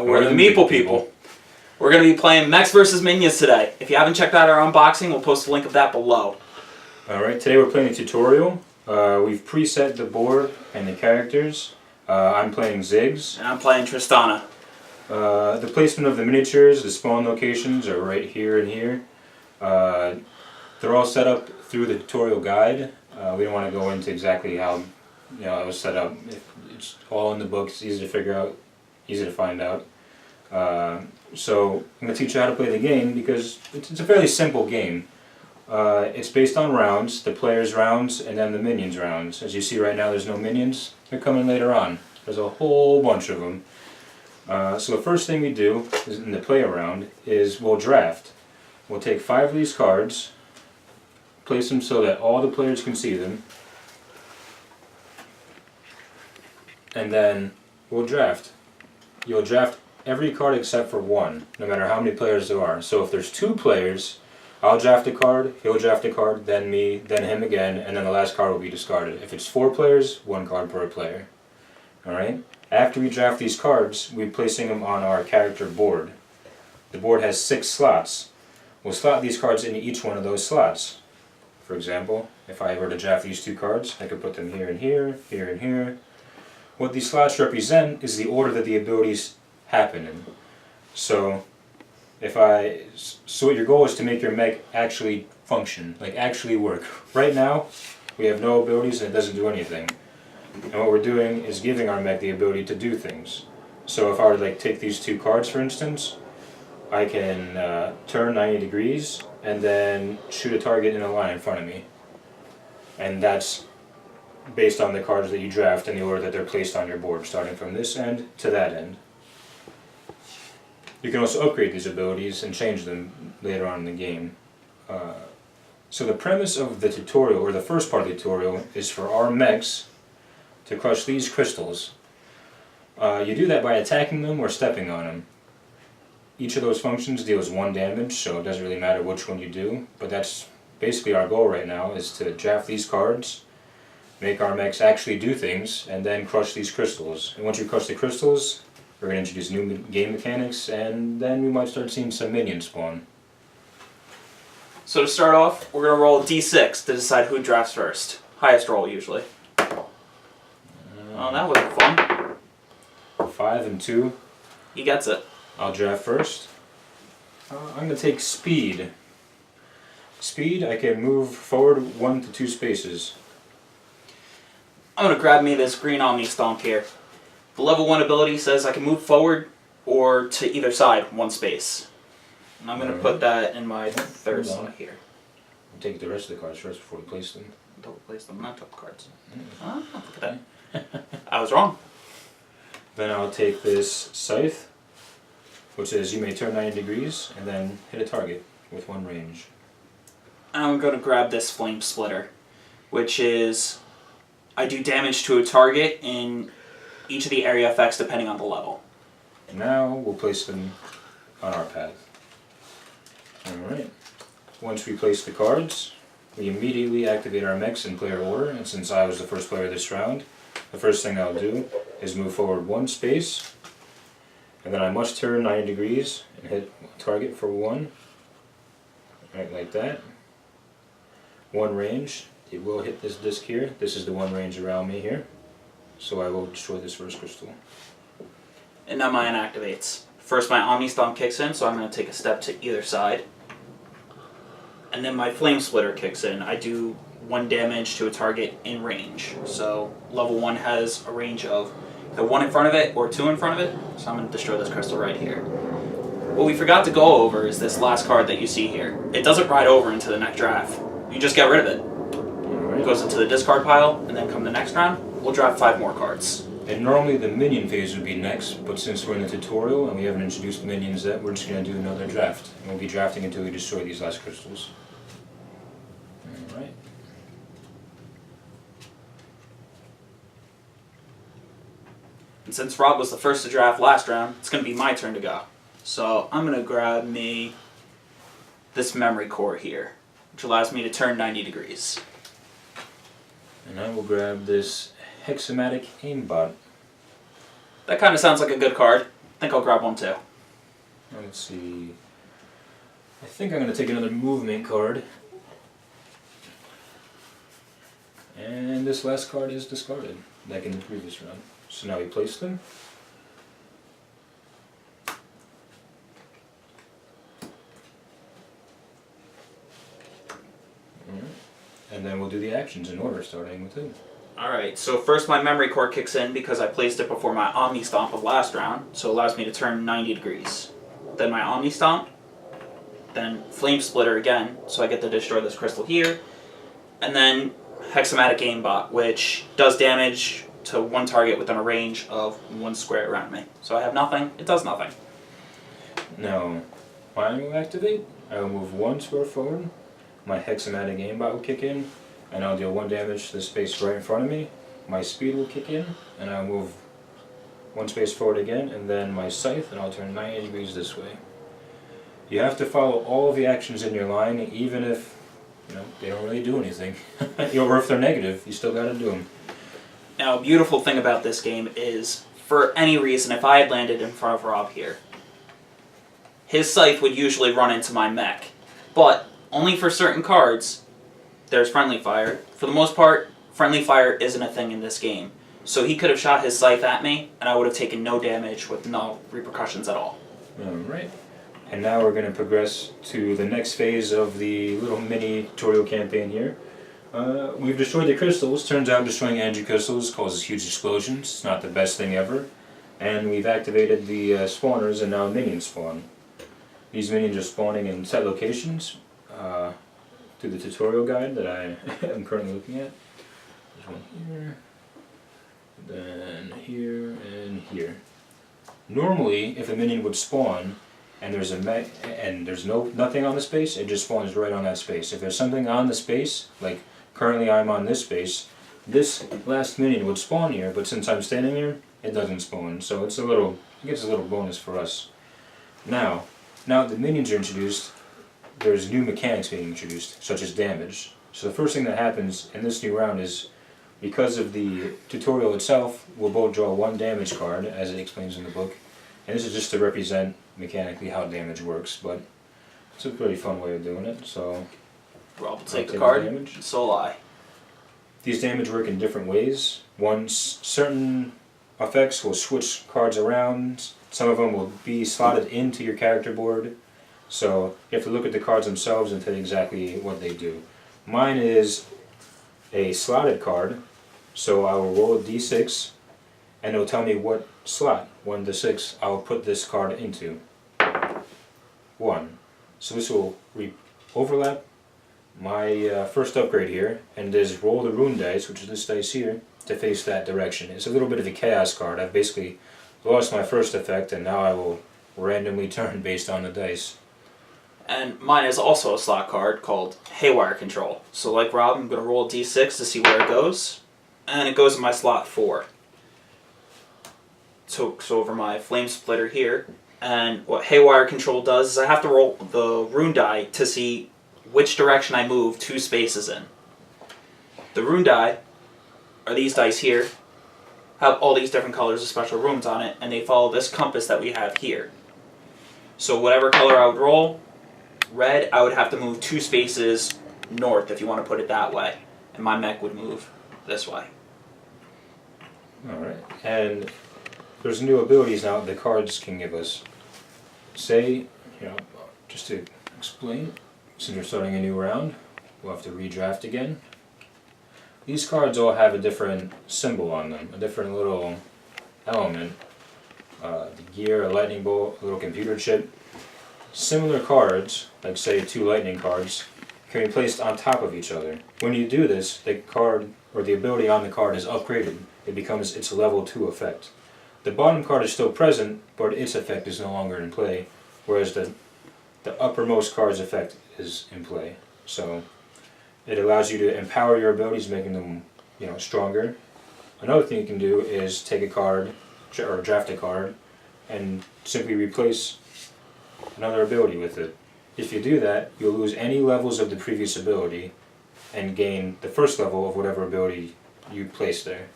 And we're the Meeple people. We're going to be playing Mechs versus Minions today. If you haven't checked out our unboxing, we'll post a link of that below. Alright, today we're playing a tutorial. We've preset the board and the characters. I'm playing Ziggs. And I'm playing Tristana. The placement of the miniatures, the spawn locations are right here and here. They're all set up through the tutorial guide. We don't want to go into exactly how it was set up. It's all in the book. It's easy to figure out, easy to find out. So I'm going to teach you how to play the game because it's a fairly simple game. It's based on rounds, the players' rounds, and then the minions' rounds. As you see right now, there's no minions. They're coming later on. There's a whole bunch of them. So the first thing we do in the play around is we'll draft. We'll take 5 of these cards, place them so that all the players can see them, and then we'll draft. You'll draft every card except for one, no matter how many players there are. So if there's 2 players, I'll draft a card, he'll draft a card, then me, then him again, and then the last card will be discarded. If it's 4 players, 1 card per player. Alright? After we draft these cards, we're placing them on our character board. The board has 6 slots. We'll slot these cards into each one of those slots. For example, if I were to draft these 2 cards, I could put them here and here, here and here. What these slots represent is the order that the abilities happen in. So what your goal is to make your mech actually function, like actually work. Right now, we have no abilities and it doesn't do anything. And what we're doing is giving our mech the ability to do things. So if I were to take these 2 cards, for instance, I can turn 90 degrees and then shoot a target in a line in front of me. And that's based on the cards that you draft and the order that they're placed on your board, starting from this end to that end. You can also upgrade these abilities and change them later on in the game. So the premise of the tutorial, or the first part of the tutorial, is for our mechs to crush these crystals. You do that by attacking them or stepping on them. Each of those functions deals 1 damage, so it doesn't really matter which one you do, but that's basically our goal right now, is to draft these cards, make our mechs actually do things, and then crush these crystals. And once you crush the crystals, we're going to introduce new game mechanics, and then we might start seeing some minions spawn. So to start off, we're going to roll a d6 to decide who drafts first. Highest roll, usually. Oh, that wasn't fun. 5 and 2. He gets it. I'll draft first. I'm going to take speed. Speed, I can move forward 1 to 2 spaces. I'm going to grab me this green Omni Stomp here. The level 1 ability says I can move forward or to either side 1 space. And I'm going to put that in my 3rd slot here. I'll take the rest of the cards first before we place them. Double place them, not double cards. Ah, look at that. I was wrong. Then I'll take this scythe, which says you may turn 90 degrees and then hit a target with 1 range. I'm going to grab this Flame Splitter, which is I do damage to a target in each of the area effects depending on the level. And now we'll place them on our path. Alright. Once we place the cards, we immediately activate our mechs in player order, and since I was the first player this round, the first thing I'll do is move forward 1 space, and then I must turn 90 degrees and hit target for 1. Right, like that. 1 range. It will hit this disc here. This is the 1 range around me here. So I will destroy this first crystal. And now mine activates. First my Omni Stomp kicks in, so I'm going to take a step to either side. And then my Flame Splitter kicks in. I do 1 damage to a target in range. So level 1 has a range of either 1 in front of it or 2 in front of it. So I'm going to destroy this crystal right here. What we forgot to go over is this last card that you see here. It doesn't ride over into the next draft. You just get rid of it. It goes into the discard pile, and then come the next round, we'll draft 5 more cards. And normally the minion phase would be next, but since we're in the tutorial and we haven't introduced minions yet, we're just going to do another draft. And we'll be drafting until we destroy these last crystals. Alright. And since Rob was the first to draft last round, it's going to be my turn to go. So I'm going to grab me this memory core here, which allows me to turn 90 degrees. And I will grab this Hexamatic Aimbot. That kind of sounds like a good card. think I'll grab one too. Let's see. I think I'm going to take another movement card. And this last card is discarded, like in the previous round. So now we place them. And then we'll do the actions in order, starting with him. Alright, so first my memory core kicks in because I placed it before my Omni Stomp of last round, so it allows me to turn 90 degrees. Then my Omni Stomp, then Flame Splitter again, so I get to destroy this crystal here, and then Hexamatic Aimbot, which does damage to one target within a range of 1 square around me. So I have nothing, it does nothing. Now, mine will activate. I will move 1 square forward. My Hexamatic Aimbot will kick in, and I'll deal 1 damage to the space right in front of me. My speed will kick in, and I'll move 1 space forward again, and then my scythe, and I'll turn 90 degrees this way. You have to follow all of the actions in your line, even if they don't really do anything. Or if they're negative, you still gotta do them. Now, a beautiful thing about this game is, for any reason, if I had landed in front of Rob here, his scythe would usually run into my mech. But only for certain cards, there's friendly fire. For the most part, friendly fire isn't a thing in this game. So he could have shot his scythe at me, and I would have taken no damage with no repercussions at all. Alright. And now we're going to progress to the next phase of the little mini tutorial campaign here. We've destroyed the crystals. Turns out destroying energy crystals causes huge explosions. It's not the best thing ever. And we've activated the spawners, and now minions spawn. These minions are spawning in set locations through the tutorial guide that I am currently looking at. There's one here, then here, and here. Normally, if a minion would spawn, and there's nothing on the space, it just spawns right on that space. If there's something on the space, like currently I'm on this space, this last minion would spawn here, but since I'm standing here, it doesn't spawn. So it gets a little bonus for us. Now that the minions are introduced, there's new mechanics being introduced, such as damage. So the first thing that happens in this new round is, because of the tutorial itself, we'll both draw 1 damage card, as it explains in the book. And this is just to represent mechanically how damage works, but it's a pretty fun way of doing it. So Rob will take the card, damage. So will I. These damage work in different ways. Certain effects will switch cards around. Some of them will be slotted into your character board. So you have to look at the cards themselves and tell you exactly what they do. Mine is a slotted card, so I will roll a d6, and it will tell me what slot, 1 to 6, I will put this card into. 1. So this will overlap my first upgrade here, and is roll the rune dice, which is this dice here, to face that direction. It's a little bit of a chaos card. I've basically lost my first effect, and now I will randomly turn based on the dice. And mine is also a slot card called Haywire Control. So like Rob, I'm going to roll a d6 to see where it goes. And it goes in my slot 4. So over my Flame Splitter here. And what Haywire Control does is I have to roll the rune die to see which direction I move 2 spaces in. The rune die are these dice here. Have all these different colors of special runes on it, and they follow this compass that we have here. So whatever color I would roll, red, I would have to move 2 spaces north, if you want to put it that way. And my mech would move this way. Alright, and there's new abilities now the cards can give us. Say, just to explain, since we're starting a new round, we'll have to redraft again. These cards all have a different symbol on them, a different little element. The gear, a lightning bolt, a little computer chip. Similar cards, like say 2 lightning cards, can be placed on top of each other. When you do this, the card, or the ability on the card, is upgraded. It becomes its level 2 effect. The bottom card is still present, but its effect is no longer in play, whereas the uppermost card's effect is in play. So it allows you to empower your abilities, making them stronger. Another thing you can do is take a card, or draft a card, and simply replace another ability with it. If you do that, you'll lose any levels of the previous ability and gain the first level of whatever ability you placed there.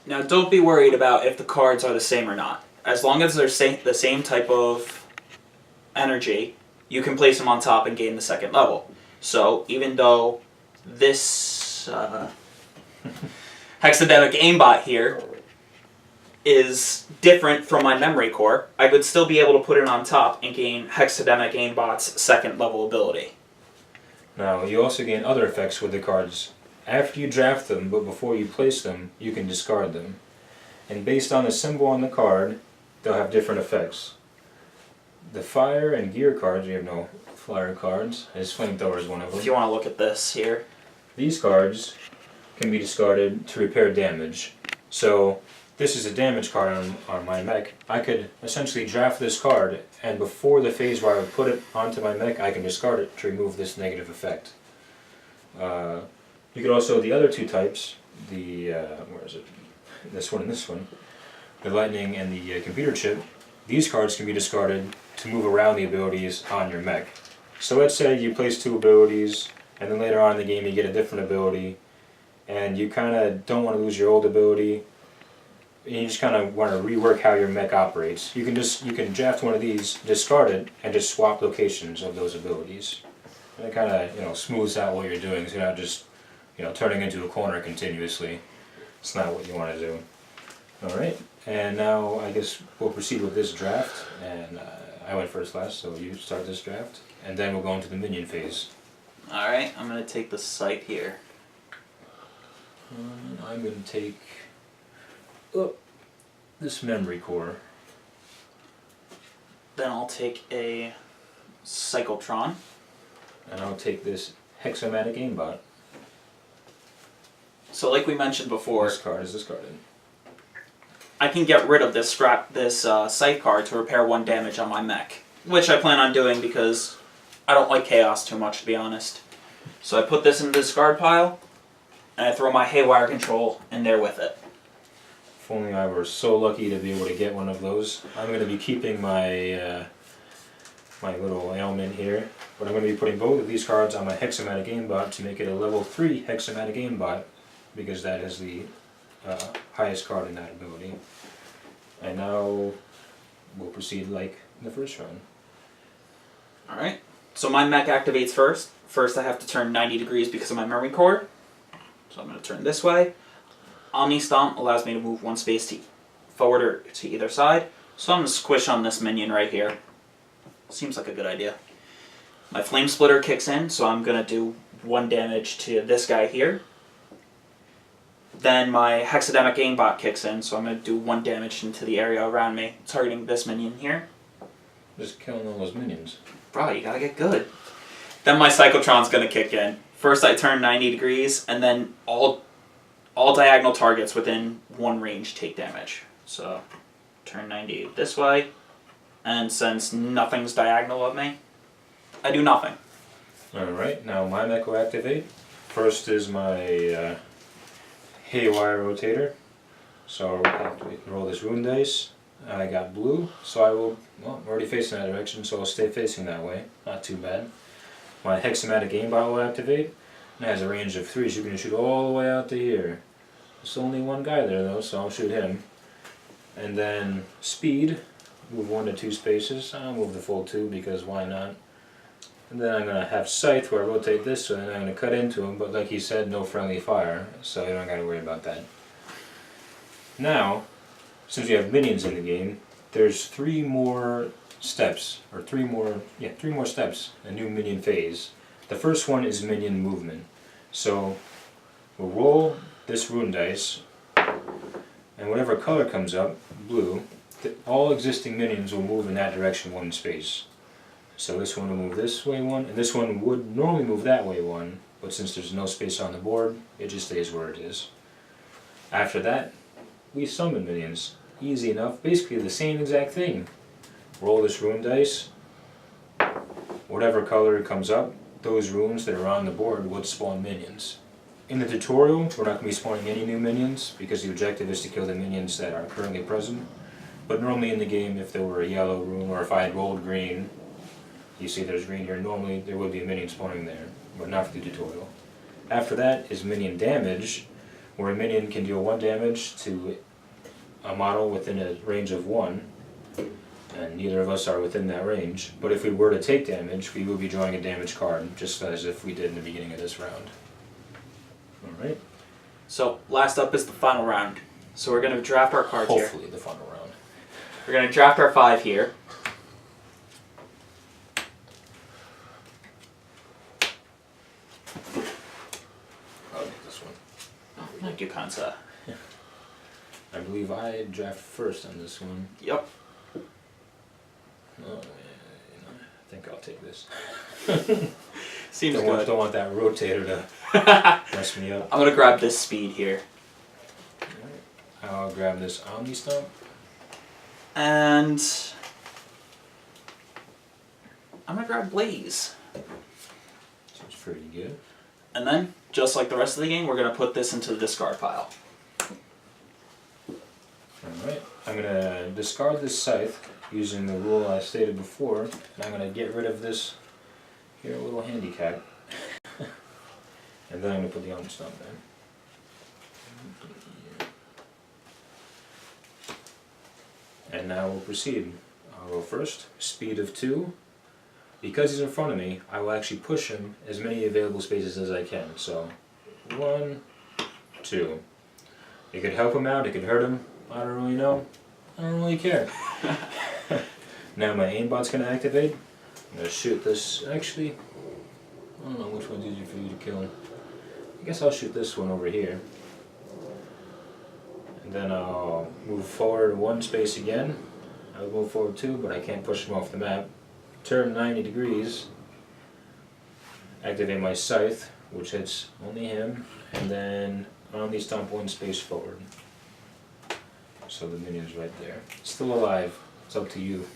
Now don't be worried about if the cards are the same or not. as long as they're the same type of energy, you can place them on top and gain the second level. So even though this hexademic aimbot here is different from my memory core, I would still be able to put it on top and gain hexademic aimbot's second level ability. Now, you also gain other effects with the cards. After you draft them, but before you place them, you can discard them. And based on the symbol on the card, they'll have different effects. The fire and gear cards, we have no flyer cards. His flamethrower is one of them. If you want to look at this here. These cards can be discarded to repair damage. So, this is a damage card on my mech. I could essentially draft this card, and before the phase where I would put it onto my mech, I can discard it to remove this negative effect. You could also, the other two types, where is it? This one and this one, the lightning and the computer chip, these cards can be discarded to move around the abilities on your mech. So let's say you place two abilities, and then later on in the game you get a different ability, and you kind of don't want to lose your old ability, and you just kind of want to rework how your mech operates. You can draft one of these, discard it, and just swap locations of those abilities. And it kind of smooths out what you're doing, so you're not just turning into a corner continuously. It's not what you want to do. All right, and now I guess we'll proceed with this draft. And I went first last, so you start this draft, and then we'll go into the minion phase. All right, I'm gonna take the site here. I'm gonna take this memory core. Then I'll take a cyclotron. And I'll take this hexamatic aimbot. So like we mentioned before, This card is discarded. I can get rid of this scythe card to repair 1 damage on my mech, which I plan on doing because I don't like chaos too much, to be honest. So I put this in the discard pile, and I throw my haywire control in there with it. If only I were so lucky to be able to get one of those. I'm going to be keeping my my little ailment here, but I'm going to be putting both of these cards on my hexamatic aimbot to make it a level 3 hexamatic aimbot, because that is the highest card in that ability. And now we'll proceed like the first round. Alright, so my mech activates first. First I have to turn 90 degrees because of my memory core. So I'm going to turn this way. Omni Stomp allows me to move 1 space forward or to either side. So I'm going to squish on this minion right here. Seems like a good idea. My Flame Splitter kicks in, so I'm going to do 1 damage to this guy here. Then my Hexademic Aimbot kicks in, so I'm going to do 1 damage into the area around me, targeting this minion here. Just killing all those minions. Bro, you gotta get good. Then my Cyclotron's going to kick in. First I turn 90 degrees, and then all diagonal targets within 1 range take damage. So, turn 90 this way, and since nothing's diagonal of me, I do nothing. Alright, now my mech will activate. First is my haywire rotator. So I'll have to roll this rune dice. I got blue, so I will, well, I'm already facing that direction, so I'll stay facing that way. Not too bad. My hexamatic aimbot will activate. It has a range of 3, so you can shoot all the way out to here. There's only one guy there though, so I'll shoot him. And then speed, move 1 to 2 spaces. I'll move the full 2 because why not? And then I'm going to have scythe where I rotate this way, and I'm going to cut into him, but like he said, no friendly fire, so you don't got to worry about that. Now, since we have minions in the game, there's 3 more steps, or 3 more steps, a new minion phase. The first one is minion movement. So, we'll roll this rune dice, and whatever color comes up, blue, all existing minions will move in that direction 1 space. So this one will move this way 1, and this one would normally move that way 1, but since there's no space on the board, it just stays where it is. After that, we summon minions. Easy enough, basically the same exact thing. Roll this rune dice, whatever color comes up, those runes that are on the board would spawn minions. In the tutorial, we're not going to be spawning any new minions, because the objective is to kill the minions that are currently present. But normally in the game, if there were a yellow rune, or if I had rolled green, you see there's green here, normally there would be a minion spawning there, but not for the tutorial. After that is minion damage, where a minion can deal 1 damage to a model within a range of 1, and neither of us are within that range. But if we were to take damage, we will be drawing a damage card, just as if we did in the beginning of this round. Alright. So last up is the final round. So we're going to draft our cards here. Hopefully the final round. We're going to draft our 5 here. I'll take this one. Oh, thank you, Kansa. I believe I draft first on this one. Yep. Oh, I think I'll take this. Seems don't good. Don't want that rotator to mess me up. I'm going to grab this speed here. I'll grab this Omni Stomp. And I'm going to grab Blaze. Seems pretty good. And then, just like the rest of the game, we're going to put this into the discard pile. Alright, I'm going to discard this Scythe using the rule I stated before, and I'm going to get rid of this here little handicap. And then I'm going to put the Omni Stomp in. And now we'll proceed. I'll go first, speed of 2. Because he's in front of me, I will actually push him as many available spaces as I can. So, 1, 2. It could help him out, it could hurt him. I don't really know. I don't really care. Now my aimbot's going to activate. I'm going to shoot this. Actually, I don't know which one's easier for you to kill. I guess I'll shoot this one over here. And then I'll move forward 1 space again. I'll move forward 2, but I can't push him off the map. Turn 90 degrees. Activate my Scythe, which hits only him. And then Omni Stomp 1 space forward. So the minion's right there. Still alive. It's up to you.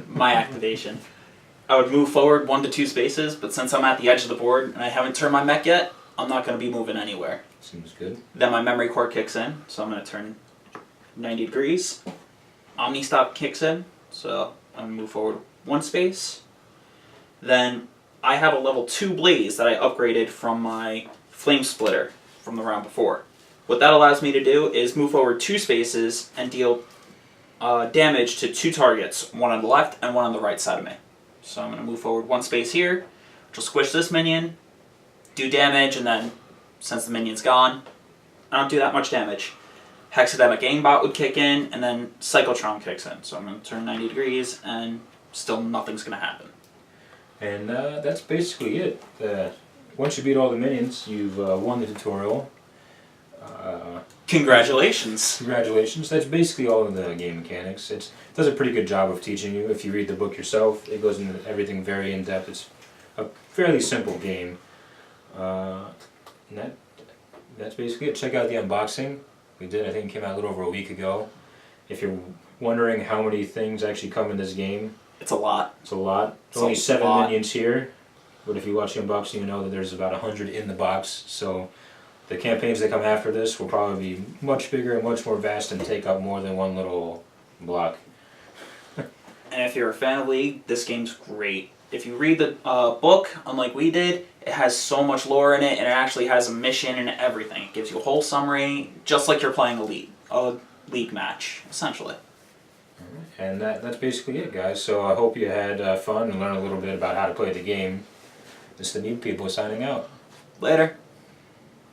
My activation. I would move forward 1 to 2 spaces, but since I'm at the edge of the board and I haven't turned my mech yet, I'm not going to be moving anywhere. Seems good. Then my memory core kicks in, so I'm going to turn 90 degrees. Omni Stop kicks in, so I'm going to move forward 1 space. Then I have a level 2 Blaze that I upgraded from my Flame Splitter from the round before. What that allows me to do is move forward 2 spaces and deal damage to 2 targets, one on the left and one on the right side of me. So I'm going to move forward 1 space here, which will squish this minion, do damage, and then, since the minion's gone, I don't do that much damage. Hexademic Aimbot would kick in, and then Cyclotron kicks in. So I'm going to turn 90 degrees, and still nothing's going to happen. And that's basically it. Once you beat all the minions, you've won the tutorial. Congratulations! Congratulations. That's basically all of the game mechanics. It does a pretty good job of teaching you. If you read the book yourself, it goes into everything very in-depth. It's a fairly simple game. And that's basically it. Check out the unboxing. We did, I think it came out a little over a week ago. If you're wondering how many things actually come in this game, It's a lot. it's a lot. There's only 7 minions here, but if you watch the unboxing, you know that there's about 100 in the box. So the campaigns that come after this will probably be much bigger and much more vast and take up more than one little block. And if you're a fan of League, this game's great. If you read the book, unlike we did, it has so much lore in it, and it actually has a mission and everything. It gives you a whole summary, just like you're playing a league match, essentially. And that's basically it, guys. So I hope you had fun and learned a little bit about how to play the game. This is the Need People signing out. Later.